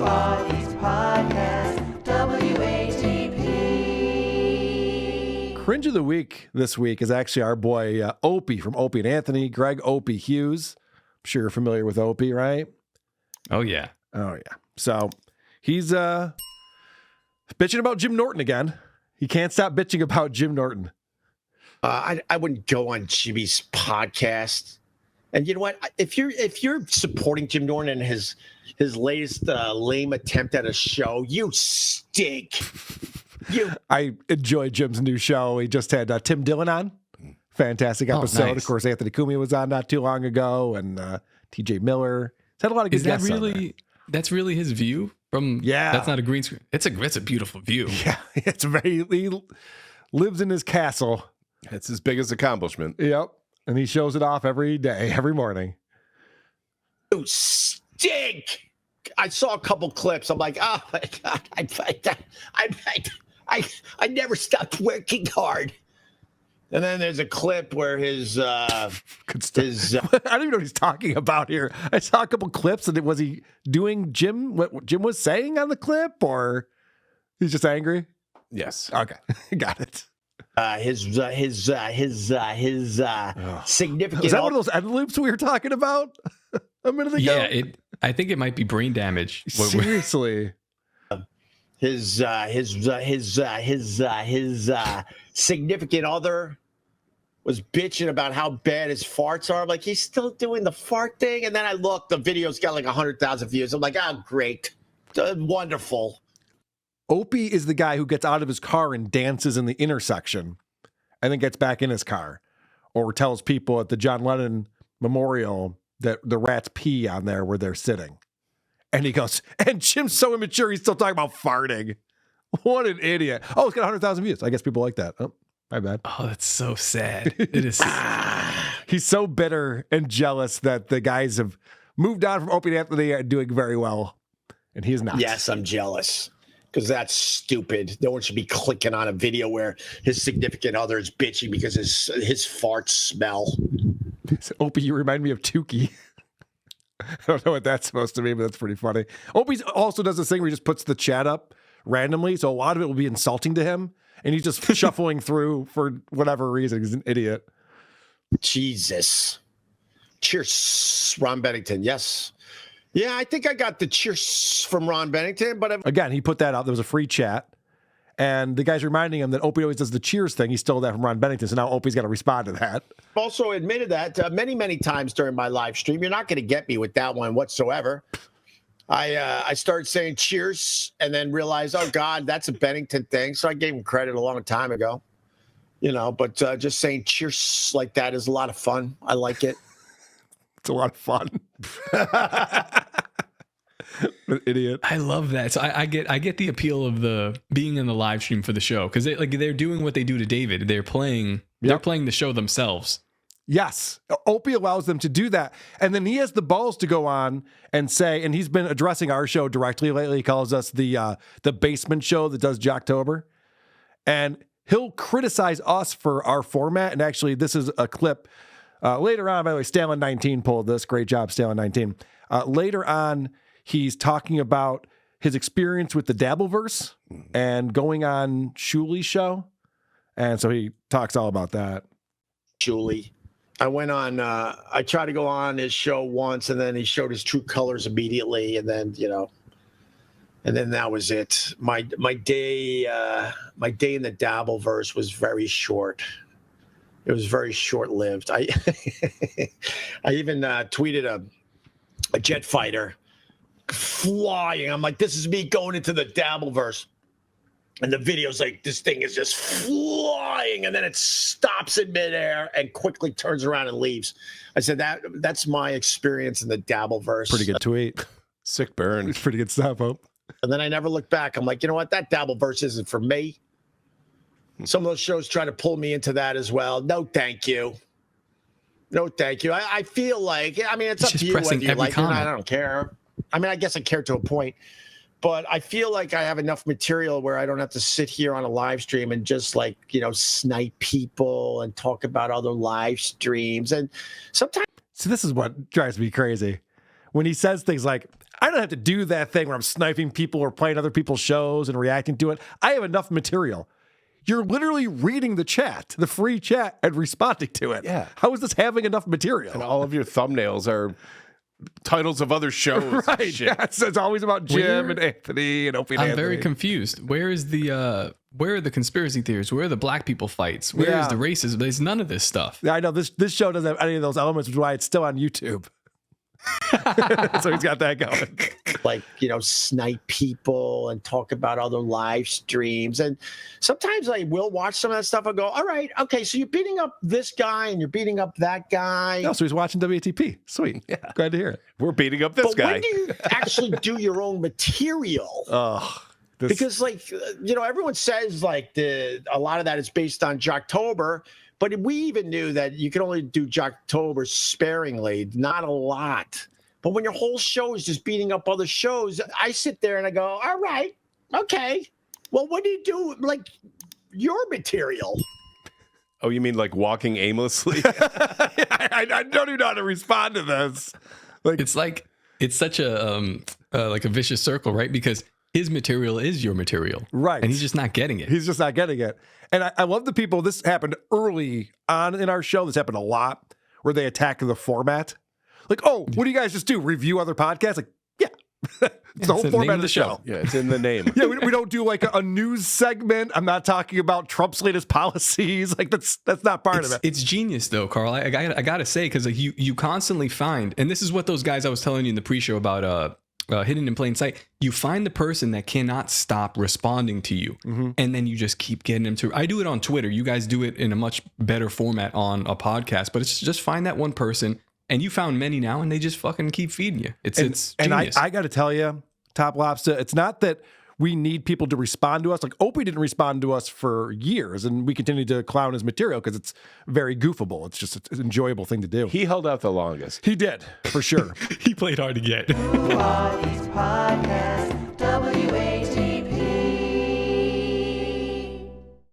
Podcast, WATP. Cringe of the week this week is actually our boy Opie from Opie and Anthony, Greg Opie Hughes. I'm sure you're familiar with Opie, right? Oh, yeah. Oh, yeah. So he's bitching about Jim Norton again. He can't stop bitching about Jim Norton. I wouldn't go on Jimmy's podcast. And you know what? If you're supporting Jim Norton and his latest lame attempt at a show, you stink. I enjoy Jim's new show. He just had Tim Dillon on. Fantastic episode. Nice. Of course, Anthony Cumia was on not too long ago, and TJ Miller. He's had a lot of good guests on there. That's really his view from? Yeah. That's not a green screen. It's a beautiful view. Yeah, it's very. He lives in his castle. It's his biggest accomplishment. Yep, and he shows it off every day, every morning. You stink. I saw a couple clips. I'm like, oh my God, I never stopped working hard. And then there's a clip where his I don't even know what he's talking about here. I saw a couple clips, and was he doing what Jim was saying on the clip, or he's just angry? Yes. Okay, got it. his significant. Is that one of those end loops we were talking about a minute ago? Yeah, I think it might be brain damage. Seriously. His significant other was bitching about how bad his farts are. I'm like, he's still doing the fart thing. And then I looked, the video's got like 100,000 views. I'm like, oh, great. Wonderful. Opie is the guy who gets out of his car and dances in the intersection and then gets back in his car, or tells people at the John Lennon Memorial that the rats pee on there where they're sitting. And he goes, and Jim's so immature, he's still talking about farting. What an idiot. Oh, it's got 100,000 views. I guess people like that. Oh, my bad. Oh, that's so sad. It is. He's so bitter and jealous that the guys have moved on from Opie and Anthony and doing very well. And he is not. Yes, I'm jealous. Because that's stupid. No one should be clicking on a video where his significant other is bitching because his farts smell. Opie, you remind me of Tukey. I don't know what that's supposed to mean, but that's pretty funny. Opie also does this thing where he just puts the chat up randomly, so a lot of it will be insulting to him, and he's just shuffling through for whatever reason. He's an idiot. Jesus. Cheers, Ron Bennington. Yes. Yeah, I think I got the cheers from Ron Bennington, but Again, he put that out. There was a free chat, and the guy's reminding him that Opie always does the cheers thing. He stole that from Ron Bennington, so now Opie's got to respond to that. I've also admitted that many, many times during my live stream. You're not going to get me with that one whatsoever. I started saying cheers and then realized, oh, God, that's a Bennington thing. So I gave him credit a long time ago, but just saying cheers like that is a lot of fun. I like it. It's a lot of fun. An idiot. I love that. So I get the appeal of the being in the live stream for the show, because they're doing what they do to David. They're playing the show themselves. Yes. Opie allows them to do that. And then he has the balls to go on and say, and he's been addressing our show directly lately. He calls us the basement show that does Jocktober. And he'll criticize us for our format. And actually, this is a clip later on. By the way, Stalin19 pulled this. Great job, Stalin19. Later on, he's talking about his experience with the Dabbleverse and going on Shuli's show. And so he talks all about that. Shuli. I went on, I tried to go on his show once, and then he showed his true colors immediately. And then, and then that was it. My day in the Dabbleverse was very short. It was very short-lived. I even tweeted a jet fighter flying. I'm like, this is me going into the Dabbleverse. And the video's like, this thing is just flying, and then it stops in midair and quickly turns around and leaves. I said, that's my experience in the Dabbleverse. Pretty good tweet. Sick burn. It's pretty good stuff, Hope. And then I never looked back. I'm like, you know what? That Dabbleverse isn't for me. Some of those shows try to pull me into that as well. No, thank you. No, thank you. I feel like, it's up to you whether you like it or not. I don't care. I guess I care to a point. But I feel like I have enough material where I don't have to sit here on a live stream and just snipe people and talk about other live streams. And sometimes. So this is what drives me crazy. When he says things like, I don't have to do that thing where I'm sniping people or playing other people's shows and reacting to it. I have enough material. You're literally reading the chat, the free chat, and responding to it. Yeah. How is this having enough material? And all of your thumbnails are titles of other shows. Right. Shit. Yeah, it's always about Jim and Anthony and Opie and I'm Anthony. very confused. Where are the conspiracy theories? Where are the black people fights? Where is the racism? There's none of this stuff. Yeah, I know this show doesn't have any of those elements, which is why it's still on YouTube. So he's got that going. Like, snipe people and talk about other live streams. And sometimes I will watch some of that stuff and go, all right, okay, so you're beating up this guy and you're beating up that guy. Oh, so he's watching WATP. Sweet. Yeah. Glad to hear it. We're beating up this But guy. when do you actually do your own material? Oh, Because, everyone says, a lot of that is based on Jocktober, but we even knew that you can only do Jocktober sparingly, not a lot. But when your whole show is just beating up other shows, I sit there and I go, all right, okay. Well, what do you do, your material? Oh, you mean like walking aimlessly? I don't even know how to respond to this. It's such a like a vicious circle, right? Because his material is your material. Right. And he's just not getting it. He's just not getting it. And I love the people, this happened early on in our show. This happened a lot where they attack the format. Like, oh, what do you guys just do? Review other podcasts? Like, yeah. It's the whole format of the show. Yeah, it's in the name. Yeah, we don't do like a news segment. I'm not talking about Trump's latest policies. Like that's not part of it. It's genius though, Carl. I gotta say, because you constantly find, and this is what those guys I was telling you in the pre-show about hidden in plain sight. You find the person that cannot stop responding to you, and then you just keep getting them to. I do it on Twitter. You guys do it in a much better format on a podcast, but it's just find that one person. And you found many now, and they just fucking keep feeding you. It's genius. And I got to tell you, Top Lobster, it's not that we need people to respond to us. Like Opie didn't respond to us for years, and we continue to clown his material because it's very goofable. It's just an enjoyable thing to do. He held out the longest. He did, for sure. He played hard to get. Who are these